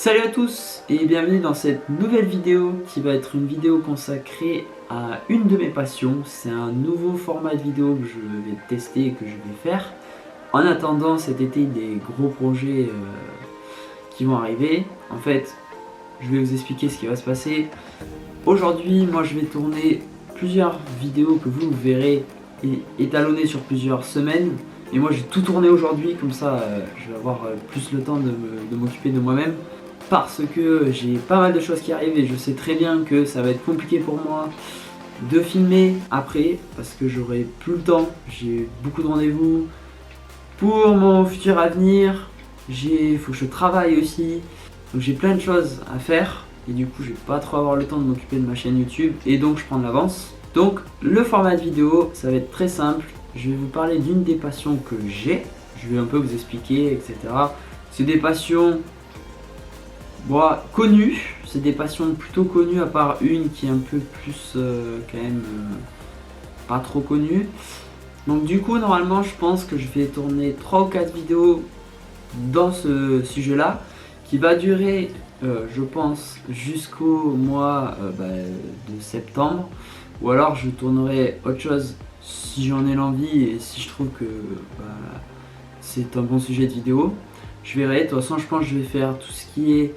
Salut à tous et bienvenue dans cette nouvelle vidéo qui va être une vidéo consacrée à une de mes passions. C'est un nouveau format de vidéo que je vais tester et que je vais faire. En attendant cet été des gros projets qui vont arriver. En fait, je vais vous expliquer ce qui va se passer. Aujourd'hui, moi je vais tourner plusieurs vidéos que vous verrez étalonnées sur plusieurs semaines. Et moi j'ai tout tourné aujourd'hui, comme ça je vais avoir plus le temps de m'occuper de moi-même. Parce que j'ai pas mal de choses qui arrivent et je sais très bien que ça va être compliqué pour moi de filmer après. Parce que j'aurai plus le temps, j'ai beaucoup de rendez-vous pour mon futur avenir. Faut que je travaille aussi, donc j'ai plein de choses à faire. Et du coup je vais pas trop avoir le temps de m'occuper de ma chaîne YouTube et donc je prends de l'avance. Donc le format de vidéo ça va être très simple. Je vais vous parler d'une des passions que j'ai. Je vais un peu vous expliquer, etc. C'est des passions connues. C'est des passions plutôt connues à part une qui est un peu plus quand même pas trop connue. Donc du coup normalement je pense que je vais tourner 3 ou 4 vidéos dans ce sujet là qui va durer je pense jusqu'au mois de septembre, ou alors je tournerai autre chose si j'en ai l'envie et si je trouve que c'est un bon sujet de vidéo. Je verrai. De toute façon je pense que je vais faire tout ce qui est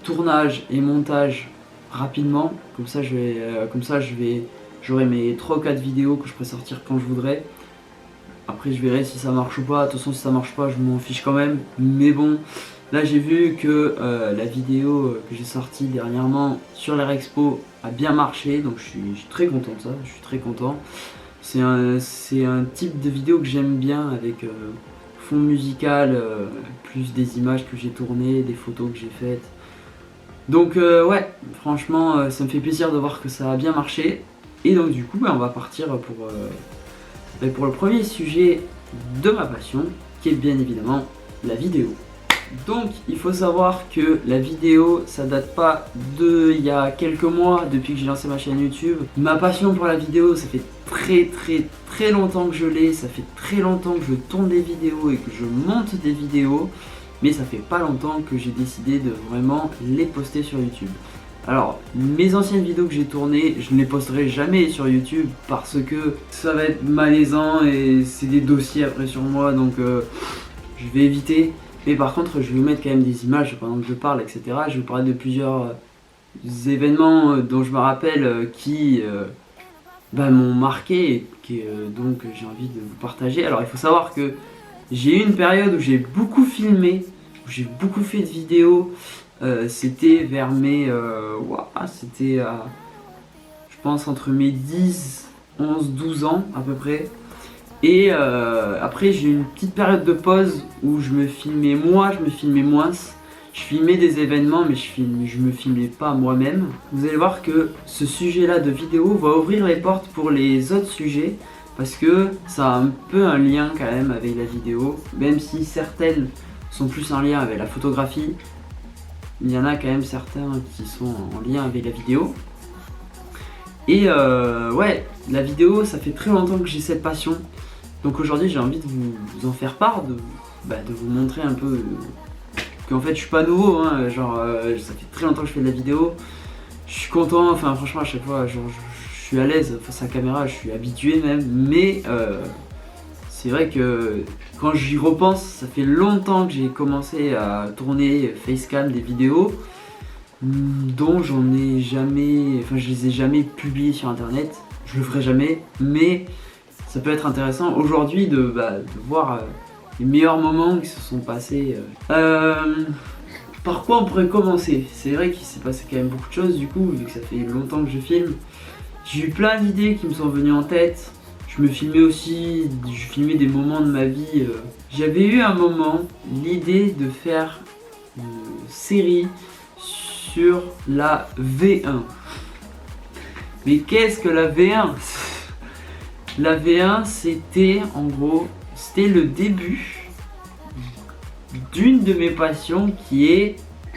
tournage et montage rapidement, j'aurai mes 3 ou 4 vidéos que je pourrai sortir quand je voudrais. Après je verrai si ça marche ou pas. De toute façon si ça marche pas je m'en fiche quand même, mais bon, là j'ai vu que la vidéo que j'ai sortie dernièrement sur l'Air Expo a bien marché, donc je suis très content de ça, je suis très content. C'est un type de vidéo que j'aime bien, avec fond musical, plus des images que j'ai tournées, des photos que j'ai faites. Donc ouais, franchement ça me fait plaisir de voir que ça a bien marché. Et donc du coup on va partir pour le premier sujet de ma passion, qui est bien évidemment la vidéo. Donc il faut savoir que la vidéo ça date pas il y a quelques mois, depuis que j'ai lancé ma chaîne YouTube. Ma passion pour la vidéo ça fait très longtemps que je l'ai, ça fait très longtemps que je tourne des vidéos et que je monte des vidéos, mais ça fait pas longtemps que j'ai décidé de vraiment les poster sur YouTube. Alors mes anciennes vidéos que j'ai tournées, je ne les posterai jamais sur YouTube parce que ça va être malaisant et c'est des dossiers après sur moi, donc je vais éviter. Mais par contre je vais vous mettre quand même des images pendant que je parle, etc. Je vais vous parler de plusieurs événements dont je me rappelle qui m'ont marqué et donc j'ai envie de vous partager. Alors il faut savoir que j'ai eu une période où j'ai beaucoup filmé, où j'ai beaucoup fait de vidéos. C'était vers c'était je pense entre mes 10, 11, 12 ans à peu près. Et après j'ai eu une petite période de pause où je me filmais moins. Je filmais des événements mais je me filmais pas moi-même. Vous allez voir que ce sujet là de vidéo va ouvrir les portes pour les autres sujets, parce que ça a un peu un lien quand même avec la vidéo. Même si certaines sont plus en lien avec la photographie, il y en a quand même certains qui sont en lien avec la vidéo. Et ouais, la vidéo ça fait très longtemps que j'ai cette passion. Donc aujourd'hui j'ai envie de vous en faire part, de vous montrer un peu qu'en fait je suis pas nouveau, hein, ça fait très longtemps que je fais de la vidéo. Je suis content, enfin franchement à chaque fois je suis à l'aise face à la caméra, je suis habitué même, mais c'est vrai que quand j'y repense, ça fait longtemps que j'ai commencé à tourner facecam des vidéos dont je les ai jamais publiées sur internet. Je le ferai jamais, mais ça peut être intéressant aujourd'hui de voir les meilleurs moments qui se sont passés. Par quoi on pourrait commencer? C'est vrai qu'il s'est passé quand même beaucoup de choses du coup, vu que ça fait longtemps que je filme. J'ai eu plein d'idées qui me sont venues en tête. Je filmais des moments de ma vie. J'avais eu un moment l'idée de faire une série sur la V1. Mais qu'est-ce que la V1? La V1 c'était en gros, c'était le début d'une de mes passions qui est,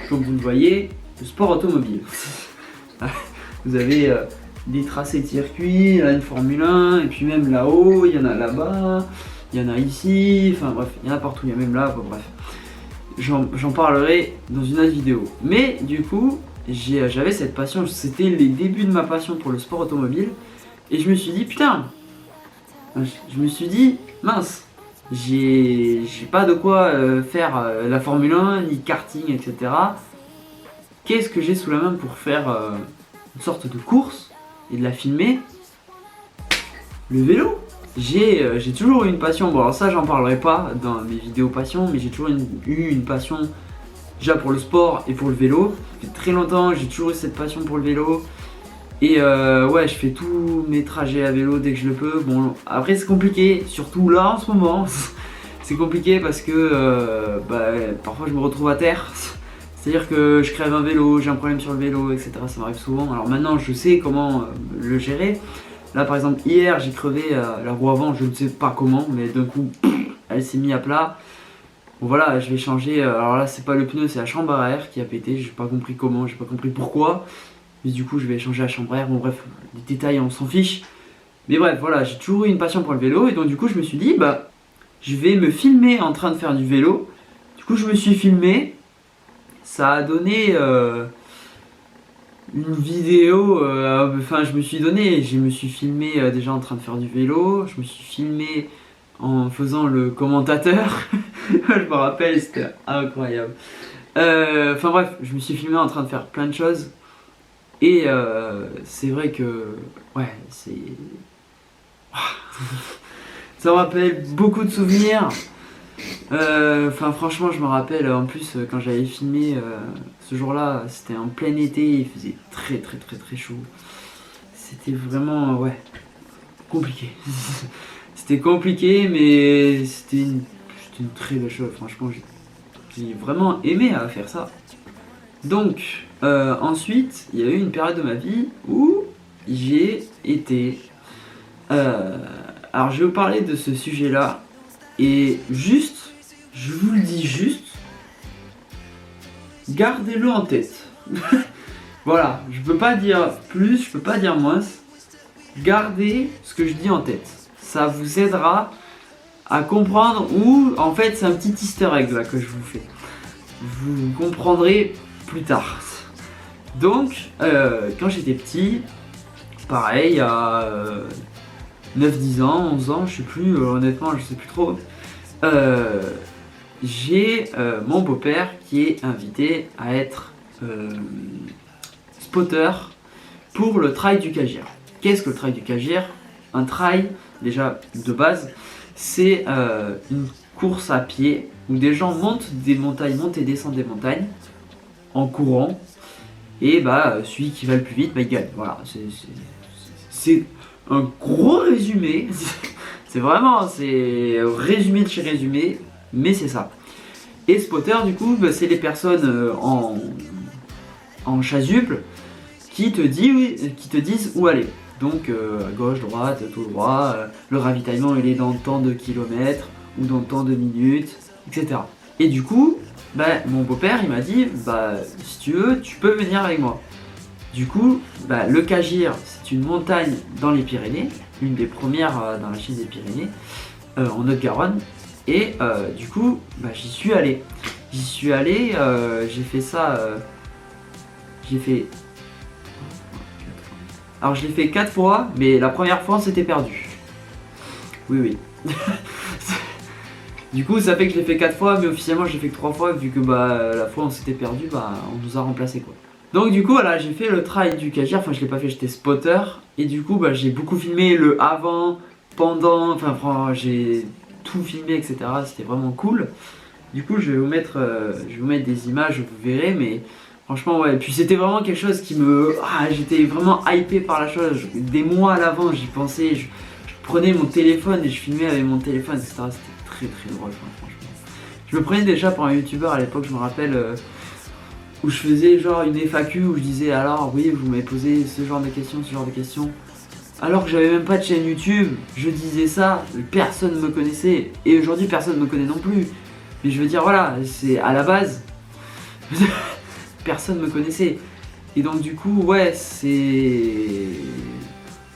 comme vous le voyez, le sport automobile. Vous avez des tracés de circuit, là, une Formule 1, et puis même là-haut, il y en a là-bas, il y en a ici, enfin bref, il y en a partout, il y a même là, bref. j'en parlerai dans une autre vidéo. Mais du coup, j'avais cette passion, c'était les débuts de ma passion pour le sport automobile. Et je me suis dit, putain, je me suis dit, mince, j'ai pas de quoi faire la Formule 1, ni karting, etc. Qu'est-ce que j'ai sous la main pour faire une sorte de course et de la filmer? Le vélo. J'ai toujours eu une passion, bon alors ça j'en parlerai pas dans mes vidéos passion, mais j'ai toujours eu une passion déjà pour le sport et pour le vélo. Depuis très longtemps j'ai toujours eu cette passion pour le vélo. Et ouais, je fais tous mes trajets à vélo dès que je le peux. Bon, après c'est compliqué, surtout là en ce moment. C'est compliqué parce que parfois je me retrouve à terre. C'est-à-dire que je crève un vélo, j'ai un problème sur le vélo, etc. Ça m'arrive souvent. Alors maintenant je sais comment le gérer. Là par exemple hier j'ai crevé la roue avant, je ne sais pas comment, mais d'un coup elle s'est mise à plat. Bon voilà, je vais changer, alors là c'est pas le pneu, c'est la chambre à air qui a pété, j'ai pas compris comment, j'ai pas compris pourquoi. Mais du coup je vais changer la chambre à air, bon bref, les détails on s'en fiche. Mais bref voilà, j'ai toujours eu une passion pour le vélo et donc du coup je me suis dit bah je vais me filmer en train de faire du vélo. Du coup je me suis filmé, ça a donné une vidéo, enfin je me suis donné, je me suis filmé déjà en train de faire du vélo, je me suis filmé en faisant le commentateur, je me rappelle c'était incroyable. Enfin bref, je me suis filmé en train de faire plein de choses et c'est vrai que ouais c'est... Ça me rappelle beaucoup de souvenirs. Enfin franchement je me rappelle en plus quand j'avais filmé ce jour-là, c'était en plein été, il faisait très chaud. C'était vraiment ouais compliqué. C'était compliqué mais c'était une très belle chose. Franchement j'ai vraiment aimé à faire ça. Donc ensuite il y a eu une période de ma vie où j'ai été alors je vais vous parler de ce sujet-là. Et juste, je vous le dis juste, gardez-le en tête. Voilà, je peux pas dire plus, je peux pas dire moins. Gardez ce que je dis en tête. Ça vous aidera à comprendre ou en fait c'est un petit easter egg là que je vous fais. Vous comprendrez plus tard. Donc, quand j'étais petit, pareil, à 9-10 ans, 11 ans, je sais plus, honnêtement je sais plus trop. J'ai mon beau-père qui est invité à être spotter pour le trail du Cagier. Qu'est-ce que le trail du Cagier? Un trail, déjà de base, c'est une course à pied où des gens montent des montagnes, montent et descendent des montagnes en courant. Et bah celui qui va le plus vite, bah il gagne. Voilà, c'est un gros résumé. C'est vraiment, c'est résumé de chez résumé, mais c'est ça. Et spotter du coup, bah, c'est les personnes en chasuble qui te disent où aller. Donc à gauche, droite, tout droit, le ravitaillement il est dans tant de kilomètres ou dans tant de minutes, etc. Et du coup, bah, mon beau-père il m'a dit, bah si tu veux, tu peux venir avec moi. Du coup, bah, le Cagier, c'est une montagne dans les Pyrénées, une des premières dans la chaîne des Pyrénées, en Haute-Garonne. Et du coup, bah, j'y suis allé. J'ai fait ça. Alors, je l'ai fait 4 fois, mais la première fois, on s'était perdu. Oui. Du coup, ça fait que je l'ai fait 4 fois, mais officiellement, je l'ai fait que 3 fois, vu que bah, la fois où on s'était perdu, bah, on nous a remplacé quoi. Donc du coup voilà, j'ai fait le trail du Cagier, enfin je l'ai pas fait, j'étais spotter. Et du coup bah, j'ai beaucoup filmé le avant, pendant, enfin j'ai tout filmé etc. C'était vraiment cool. Du coup je vais vous mettre des images, vous verrez, mais franchement ouais. Et puis c'était vraiment quelque chose qui me... j'étais vraiment hypé par la chose, des mois à l'avant j'y pensais, je prenais mon téléphone et je filmais avec mon téléphone etc. C'était très drôle franchement. Je me prenais déjà pour un youtubeur à l'époque, je me rappelle... où je faisais genre une FAQ où je disais alors oui vous m'avez posé ce genre de questions, alors que j'avais même pas de chaîne YouTube, je disais ça, personne me connaissait et aujourd'hui personne me connaît non plus. Mais je veux dire voilà, c'est à la base personne me connaissait. Et donc du coup ouais c'est...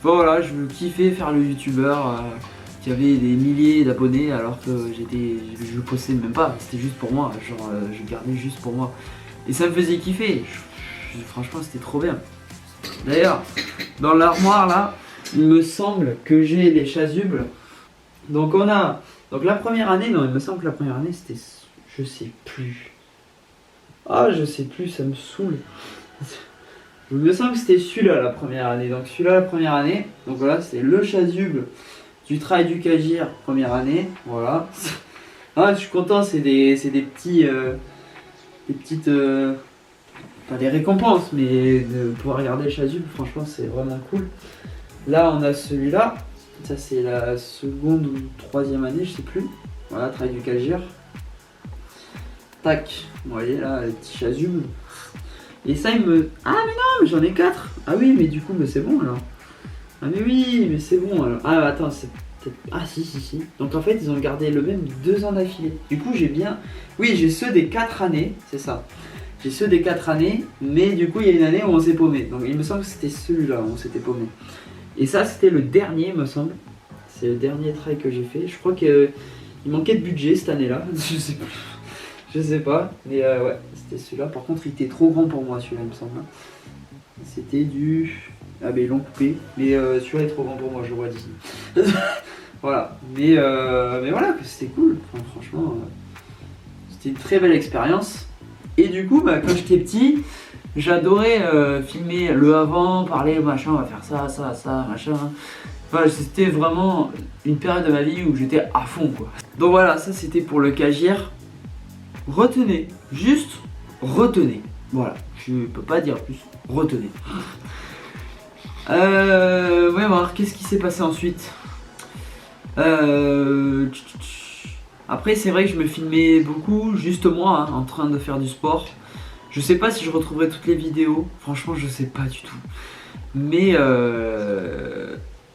Bon, voilà, je kiffais faire le youtubeur qui avait des milliers d'abonnés alors que je postais même pas, c'était juste pour moi, genre je gardais juste pour moi. Et ça me faisait kiffer, franchement c'était trop bien. D'ailleurs, dans l'armoire là, il me semble que j'ai les chasubles. Donc on a, donc la première année, non il me semble que la première année c'était, je sais plus. Ah je sais plus, ça me saoule. Il me semble que c'était celui-là la première année. Donc celui-là la première année. Donc voilà, c'est le chasuble du Trail du Cagir première année. Voilà. Ah, je suis content, c'est des petits. Des petites. Pas des récompenses, mais de pouvoir regarder le chasuble, franchement c'est vraiment cool. Là on a celui-là. Ça c'est la seconde ou troisième année, je sais plus. Voilà, Trail du Cagir. Tac. Vous voyez là, le petit chasuble. Et ça il me... Ah mais non, mais j'en ai 4. Ah oui mais du coup mais c'est bon alors. Ah mais oui mais c'est bon alors. Ah attends c'est peut-être... Ah si. Donc en fait ils ont gardé le même 2 ans d'affilée. Du coup j'ai bien... Oui j'ai ceux des 4 années, c'est ça. J'ai ceux des 4 années, mais du coup il y a une année où on s'est paumé. Donc il me semble que c'était celui-là où on s'était paumé. Et ça c'était le dernier me semble. C'est le dernier trail que j'ai fait. Je crois qu'il manquait de budget cette année-là. Je sais pas. Mais ouais. C'était celui-là, par contre il était trop grand pour moi celui-là il me semble. C'était du... Ah ben ils l'ont coupé, mais celui-là est trop grand pour moi, je le vois d'ici. Voilà, mais voilà, c'était cool, enfin, franchement, c'était une très belle expérience. Et du coup, bah, quand j'étais petit, j'adorais filmer le avant, parler machin, on va faire ça, machin. Enfin, c'était vraiment une période de ma vie où j'étais à fond quoi. Donc voilà, ça c'était pour le Cagir. Retenez, juste retenez. Voilà, je peux pas dire plus. Retenez. Ouais, voir qu'est-ce qui s'est passé ensuite. Après, c'est vrai que je me filmais beaucoup, juste moi, hein, en train de faire du sport. Je sais pas si je retrouverai toutes les vidéos. Franchement, je sais pas du tout. Mais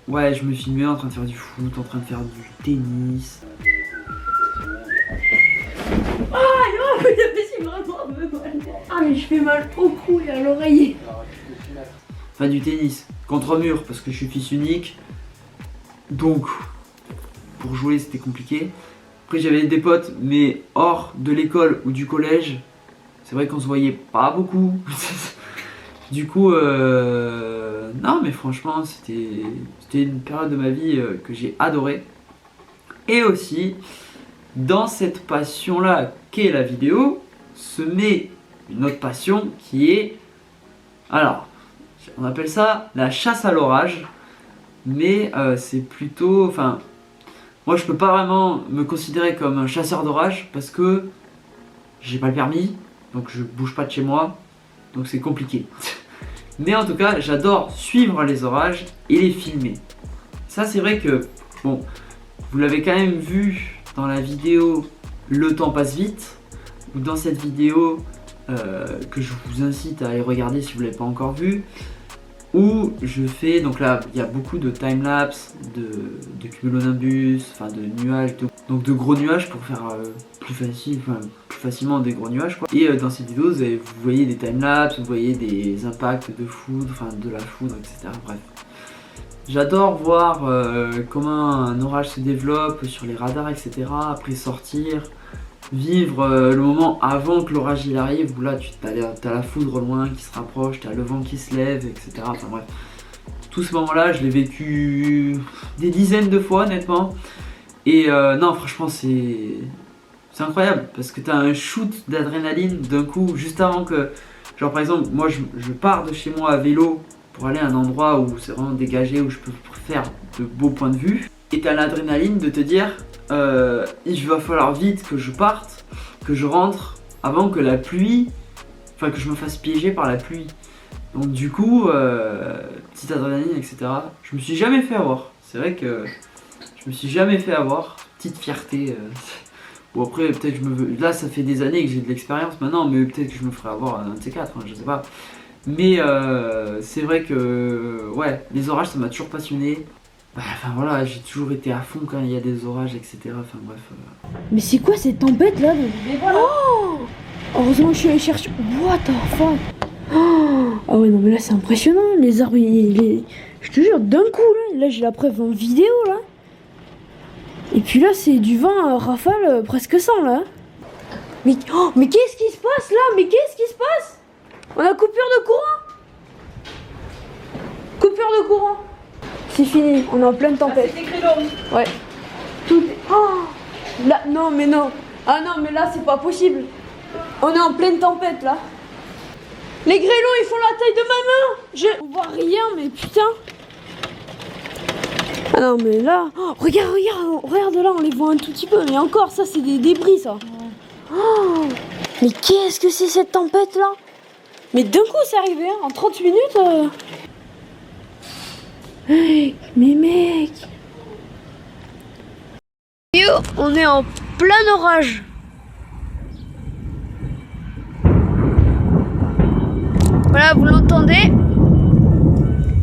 ouais, je me filmais en train de faire du foot, en train de faire du tennis. Ah mais je fais mal au cou et à l'oreiller. Enfin du tennis, contre mur parce que je suis fils unique. Donc pour jouer c'était compliqué. Après j'avais des potes mais hors de l'école ou du collège. C'est vrai qu'on se voyait pas beaucoup. Du coup non mais franchement c'était une période de ma vie que j'ai adoré. Et aussi dans cette passion là qu'est la vidéo se met une autre passion qui est, alors on appelle ça la chasse à l'orage, mais c'est plutôt, enfin moi je peux pas vraiment me considérer comme un chasseur d'orage parce que j'ai pas le permis, donc je bouge pas de chez moi, donc c'est compliqué. Mais en tout cas j'adore suivre les orages et les filmer. Ça c'est vrai que, bon, vous l'avez quand même vu dans la vidéo Le temps passe vite, ou dans cette vidéo que je vous incite à aller regarder si vous ne l'avez pas encore vu, où je fais, donc là il y a beaucoup de timelapse, de cumulonimbus, enfin de nuages, donc de gros nuages pour faire plus facilement des gros nuages quoi. Et dans cette vidéo vous voyez des timelapse, vous voyez des impacts de foudre, enfin de la foudre, etc. Bref. J'adore voir comment un orage se développe sur les radars, etc. Après sortir, vivre le moment avant que l'orage il arrive, où là tu as la foudre loin qui se rapproche, tu as le vent qui se lève, etc. Enfin bref, tout ce moment là je l'ai vécu des dizaines de fois honnêtement. Et non franchement c'est incroyable parce que tu as un shoot d'adrénaline d'un coup juste avant que, genre par exemple moi je pars de chez moi à vélo pour aller à un endroit où c'est vraiment dégagé, où je peux faire de beaux points de vue. Et tu as l'adrénaline de te dire il va falloir vite que je parte, que je rentre avant que la pluie, enfin que je me fasse piéger par la pluie. Donc du coup, petite adrénaline, etc. Je me suis jamais fait avoir. C'est vrai que je me suis jamais fait avoir. Petite fierté. Bon après peut-être là ça fait des années que j'ai de l'expérience maintenant, mais peut-être que je me ferai avoir un de ces quatre, hein, je sais pas. Mais c'est vrai que ouais, les orages ça m'a toujours passionné. Enfin voilà, j'ai toujours été à fond quand il y a des orages, etc. Enfin bref. Mais c'est quoi cette tempête là? Oh, heureusement je suis allé chercher. What the fuck? Oh, ah ouais non mais là c'est impressionnant, les arbres, je te jure d'un coup là j'ai la preuve en vidéo là. Et puis là, c'est du vent rafale presque 100 là. Mais, oh, mais qu'est-ce qui se passe là? Mais qu'est-ce qui se passe? On a coupure de courant. Coupure de courant. C'est fini, on est en pleine tempête. Ouais. Tout. Oh là, non, mais non. Ah non, mais là, c'est pas possible. On est en pleine tempête là. Les grêlons, ils font la taille de ma main. On voit rien, mais putain. Ah non, mais là. Oh, regarde là, on les voit un tout petit peu. Mais encore, ça, c'est des débris, ça. Oh, mais qu'est-ce que c'est cette tempête là? Mais d'un coup, c'est arrivé, hein, en 30 minutes. Hey, mais mec. Yo, on est en plein orage. Voilà, vous l'entendez?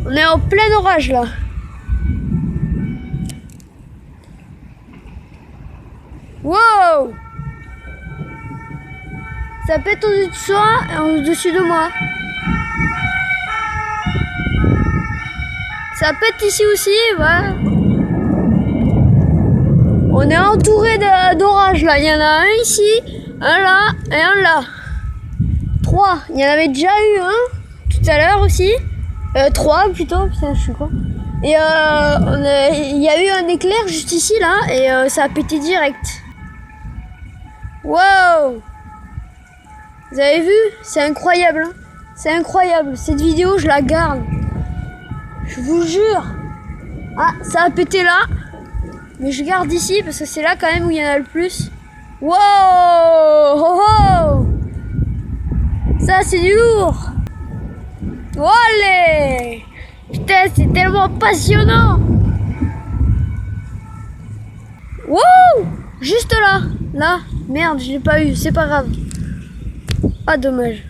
On est en plein orage là. Wow! Ça pète au-dessus de soi et au-dessus de moi. Ça pète ici aussi, voilà. On est entouré d'orages là. Il y en a un ici, un là et un là. 3. Il y en avait déjà eu un tout à l'heure aussi. 3 plutôt, putain, je suis quoi. Et il y a eu un éclair juste ici là et ça a pété direct. Wow! Vous avez vu? C'est incroyable. Hein, c'est incroyable. Cette vidéo, je la garde. Je vous jure. Ah, ça a pété là. Mais je garde ici parce que c'est là quand même où il y en a le plus. Wow! Oh, oh. Ça, c'est du lourd. Allez! Putain, c'est tellement passionnant. Wow! Juste là. Là. Merde, je l'ai pas eu. C'est pas grave. Ah, dommage.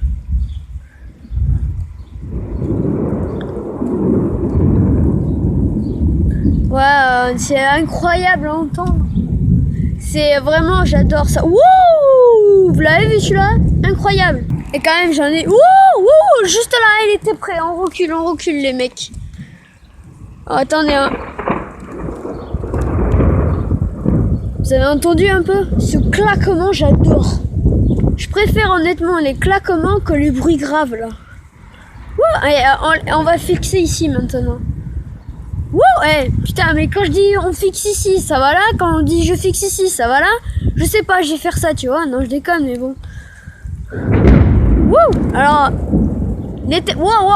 Ouais, c'est incroyable à entendre. C'est vraiment, j'adore ça. Wouh! Vous l'avez vu celui-là? Incroyable. Et quand même, j'en ai... Wouh! Juste là, il était prêt. On recule les mecs. Oh, attendez, hein. Vous avez entendu un peu? Ce claquement, j'adore. Je préfère honnêtement les claquements que les bruits graves là. Wow, allez, on va fixer ici maintenant. Wow, hey, putain, mais quand je dis on fixe ici, ça va là. Quand on dit je fixe ici, ça va là. Je sais pas, je vais faire ça, tu vois. Non, je déconne, mais bon. Wow, alors. Wow,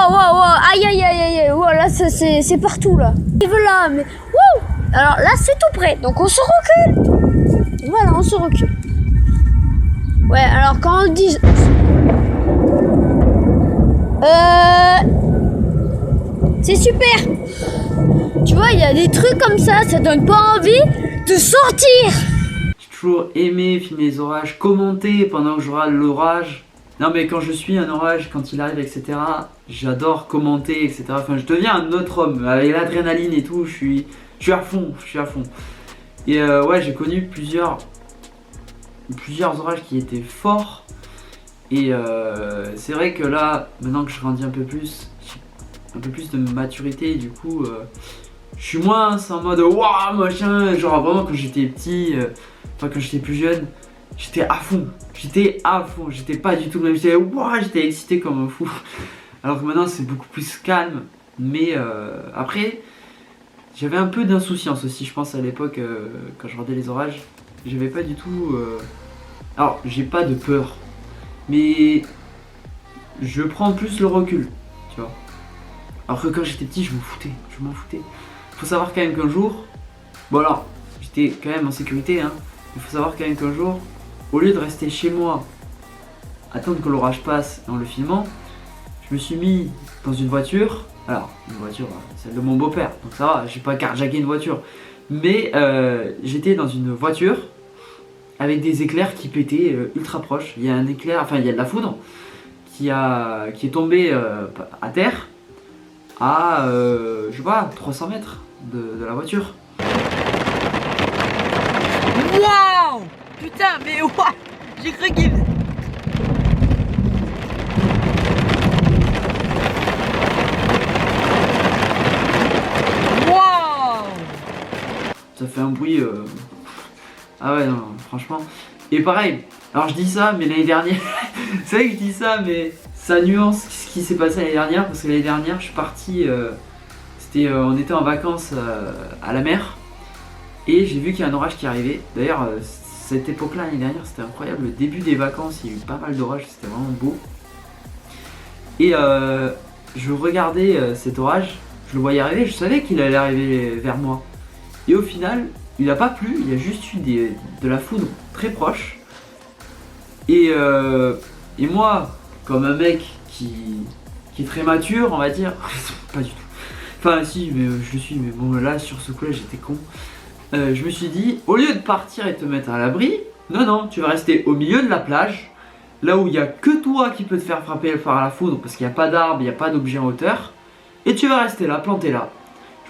aïe. Wow, là, c'est partout là. Il veut là, mais. Wow, alors là, c'est tout près. Donc on se recule. Voilà, on se recule. Ouais, alors quand on dit... c'est super. Tu vois, il y a des trucs comme ça donne pas envie de sortir. J'ai toujours aimé filmer les orages, commenter pendant que je râle l'orage. Non mais quand je suis un orage, quand il arrive, etc., j'adore commenter, etc. Enfin, je deviens un autre homme. Avec l'adrénaline et tout, je suis à fond, Et ouais, j'ai connu plusieurs orages qui étaient forts. Et c'est vrai que là, maintenant que je grandis un peu plus de maturité, du coup, je suis moins en mode waouh machin. Genre vraiment quand j'étais petit, enfin quand j'étais plus jeune, j'étais à fond. J'étais pas du tout le même. J'étais excité comme un fou. Alors que maintenant c'est beaucoup plus calme. Mais après, j'avais un peu d'insouciance aussi, je pense à l'époque quand je regardais les orages. J'avais pas du tout. Alors, j'ai pas de peur, mais je prends plus le recul, tu vois. Alors que quand j'étais petit, je m'en foutais. Faut savoir quand même qu'un jour, bon alors, j'étais quand même en sécurité, hein. Il faut savoir quand même qu'un jour, au lieu de rester chez moi, attendre que l'orage passe en le filmant, je me suis mis dans une voiture. Alors, une voiture, celle de mon beau-père, donc ça va, j'ai pas carjacké une voiture. Mais j'étais dans une voiture avec des éclairs qui pétaient ultra proches. Il y a un éclair, enfin il y a de la foudre qui est tombée à terre à, je sais pas, 300 mètres de la voiture. Waouh! Putain, mais waouh! J'ai cru qu'il... Ça fait un bruit Ah ouais, non, franchement. Et pareil, alors je dis ça, mais l'année dernière, c'est vrai que je dis ça, mais ça nuance ce qui s'est passé l'année dernière, parce que l'année dernière, je suis parti, on était en vacances à la mer, et j'ai vu qu'il y a un orage qui arrivait. D'ailleurs, cette époque-là, l'année dernière, c'était incroyable. Le début des vacances, il y a eu pas mal d'orages, c'était vraiment beau. Et je regardais cet orage, je le voyais arriver, je savais qu'il allait arriver vers moi. Et au final, il n'a pas plu, il y a juste eu de la foudre très proche. Et moi, comme un mec qui est très mature, on va dire, pas du tout. Enfin si, mais je le suis, mais bon là sur ce coup-là j'étais con. Je me suis dit, au lieu de partir et te mettre à l'abri, non, tu vas rester au milieu de la plage, là où il n'y a que toi qui peux te faire frapper par la foudre, parce qu'il n'y a pas d'arbre, il n'y a pas d'objet en hauteur, et tu vas rester là, planté là.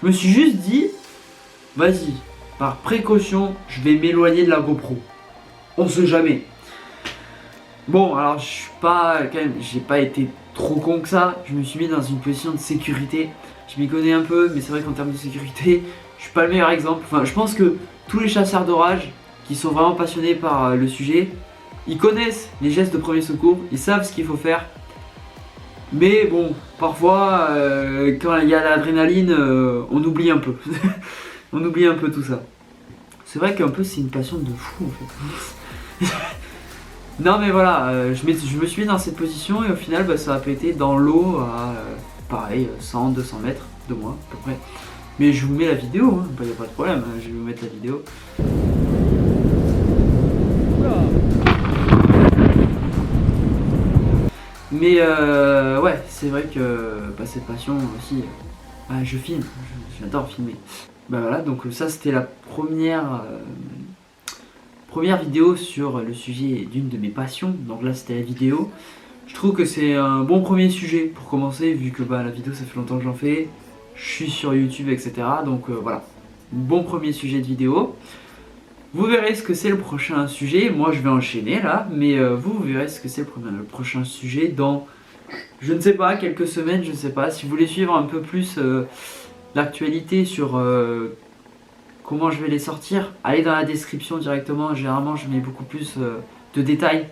Je me suis juste dit, vas-y, par précaution, je vais m'éloigner de la GoPro. On sait jamais. Bon, alors je suis pas, quand même, j'ai pas été trop con que ça, je me suis mis dans une position de sécurité. Je m'y connais un peu, mais c'est vrai qu'en termes de sécurité, je suis pas le meilleur exemple. Enfin, je pense que tous les chasseurs d'orage qui sont vraiment passionnés par le sujet, ils connaissent les gestes de premier secours, ils savent ce qu'il faut faire. Mais bon, parfois, quand il y a l'adrénaline, on oublie un peu. On oublie un peu tout ça. C'est vrai qu'un peu c'est une passion de fou en fait. Non mais voilà, je me suis mis dans cette position et au final bah, ça a pété dans l'eau à pareil 100-200 mètres de moi à peu près. Mais je vous mets la vidéo, hein, y a pas de problème, je vais vous mettre la vidéo. Mais ouais, c'est vrai que bah, cette passion aussi, je filme, j'adore filmer. Bah voilà, donc ça c'était la première vidéo sur le sujet d'une de mes passions. Donc là c'était la vidéo. Je trouve que c'est un bon premier sujet pour commencer, vu que bah, la vidéo ça fait longtemps que j'en fais. Je suis sur YouTube, etc. Donc voilà, bon premier sujet de vidéo. Vous verrez ce que c'est le prochain sujet. Moi je vais enchaîner là, mais vous verrez ce que c'est le prochain sujet dans, je ne sais pas, quelques semaines, je ne sais pas. Si vous voulez suivre un peu plus l'actualité sur comment je vais les sortir, allez dans la description directement. Généralement je mets beaucoup plus de détails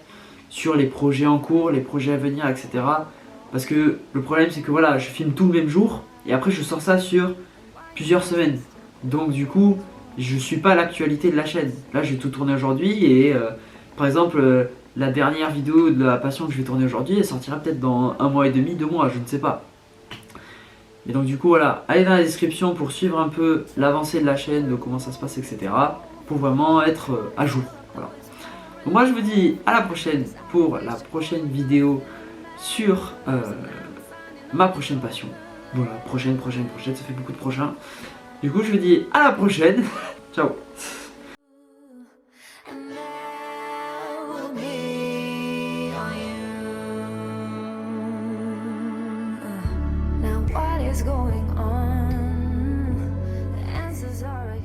sur les projets en cours, les projets à venir, etc. Parce que le problème c'est que voilà, je filme tout le même jour et après je sors ça sur plusieurs semaines. Donc du coup je suis pas à l'actualité de la chaîne. Là j'ai tout tourné aujourd'hui et par exemple la dernière vidéo de la passion que je vais tourner aujourd'hui, elle sortira peut-être dans 1 mois et demi, 2 mois, je ne sais pas. Et donc du coup voilà, allez dans la description pour suivre un peu l'avancée de la chaîne, de comment ça se passe, etc. Pour vraiment être à jour. Voilà. Donc moi je vous dis à la prochaine pour la prochaine vidéo sur ma prochaine passion. Voilà, prochaine, ça fait beaucoup de prochains. Du coup je vous dis à la prochaine. Ciao. What is going on? The answers are right